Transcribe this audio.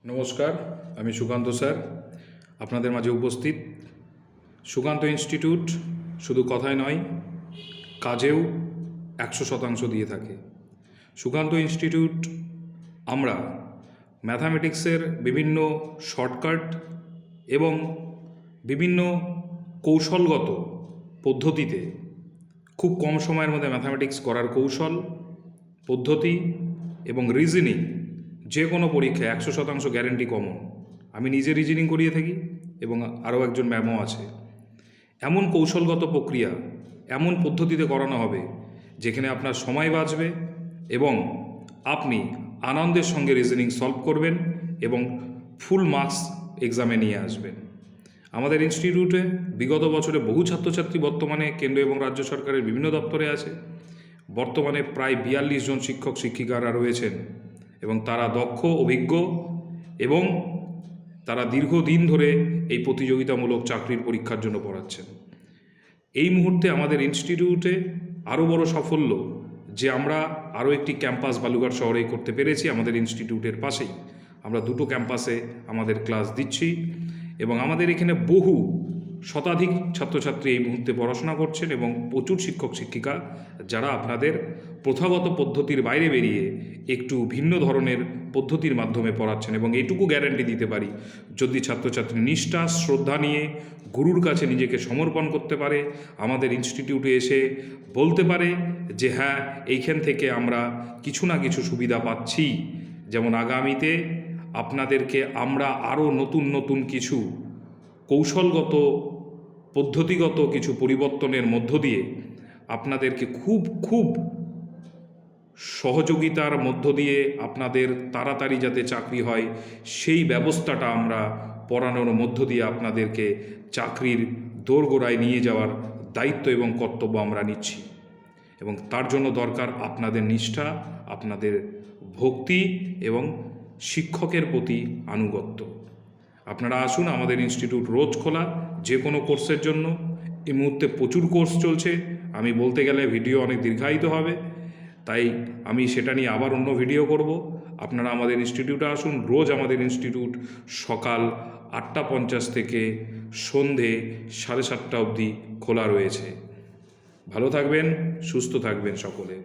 নমস্কার, আমি সুকান্ত স্যার আপনাদের মাঝে উপস্থিত। সুকান্ত ইনস্টিটিউট শুধু কথায় নয়, কাজেও 100% দিয়ে থাকে। সুকান্ত ইনস্টিটিউট আমরা ম্যাথামেটিক্সের বিভিন্ন শর্টকাট এবং বিভিন্ন কৌশলগত পদ্ধতিতে খুব কম সময়ের মধ্যে ম্যাথামেটিক্স করার কৌশল, পদ্ধতি এবং রিজনিং, যে কোনো পরীক্ষায় 100% গ্যারেন্টি কমন। আমি নিজে রিজনিং করিয়ে থাকি এবং আরও একজন ম্যামও আছে। এমন কৌশলগত প্রক্রিয়া, এমন পদ্ধতিতে করানো হবে যেখানে আপনার সময় বাঁচবে এবং আপনি আনন্দের সঙ্গে রিজনিং সলভ করবেন এবং ফুল মার্কস এক্সামে নিয়ে আসবেন। আমাদের ইনস্টিটিউটে বিগত বছরে বহু ছাত্রছাত্রী বর্তমানে কেন্দ্র এবং রাজ্য সরকারের বিভিন্ন দপ্তরে আছে। বর্তমানে প্রায় 42 জন শিক্ষক শিক্ষিকারা রয়েছেন এবং তারা দক্ষ, অভিজ্ঞ এবং তারা দীর্ঘদিন ধরে এই প্রতিযোগিতামূলক চাকরির পরীক্ষার জন্য পড়াচ্ছেন। এই মুহূর্তে আমাদের ইনস্টিটিউটে আরও বড় সাফল্য যে আমরা আরও একটি ক্যাম্পাস বালুঘাট শহরে করতে পেরেছি। আমাদের ইনস্টিটিউটের পাশেই আমরা দুটো ক্যাম্পাসে আমাদের ক্লাস দিচ্ছি এবং আমাদের এখানে বহু শতাধিক ছাত্রছাত্রী এই মুহূর্তে পড়াশোনা করছেন এবং প্রচুর শিক্ষক শিক্ষিকা যারা আপনাদের প্রথাগত পদ্ধতির বাইরে বেরিয়ে একটু ভিন্ন ধরনের পদ্ধতির মাধ্যমে পড়াচ্ছেন। এবং এইটুকু গ্যারান্টি দিতে পারি, যদি ছাত্রছাত্রী নিষ্ঠা শ্রদ্ধা নিয়ে গুরুর কাছে নিজেকে সমর্পণ করতে পারে, আমাদের ইনস্টিটিউটে এসে বলতে পারে যে হ্যাঁ, এইখান থেকে আমরা কিছু না কিছু সুবিধা পাচ্ছি, যেমন আগামীতে আপনাদেরকে আমরা আরও নতুন নতুন কিছু কৌশলগত পদ্ধতিগত কিছু পরিবর্তনের মধ্য দিয়ে আপনাদেরকে খুব সহযোগিতার মধ্য দিয়ে আপনাদের তাড়াতাড়ি যাতে চাকরি হয় সেই ব্যবস্থাটা আমরা পড়ানোর মধ্য দিয়ে আপনাদেরকে চাকরির দোরগোড়ায় নিয়ে যাওয়ার দায়িত্ব এবং কর্তব্য আমরা নিচ্ছি। এবং তার জন্য দরকার আপনাদের নিষ্ঠা, আপনাদের ভক্তি এবং শিক্ষকের প্রতি আনুগত্য। আপনারা আসুন, আমাদের ইনস্টিটিউট রোজ খোলা যে কোনো কোর্সের জন্য। এই মুহূর্তে প্রচুর কোর্স চলছে, আমি বলতে গেলে ভিডিও অনেক দীর্ঘায়িত হবে, তাই আমি সেটা নিয়ে আবার অন্য ভিডিও করব। আপনারা আমাদের ইনস্টিটিউটে আসুন। রোজ আমাদের ইনস্টিটিউট সকাল 8:50 থেকে সন্ধে 7:30 অবধি খোলা রয়েছে। ভালো থাকবেন, সুস্থ থাকবেন সকলে।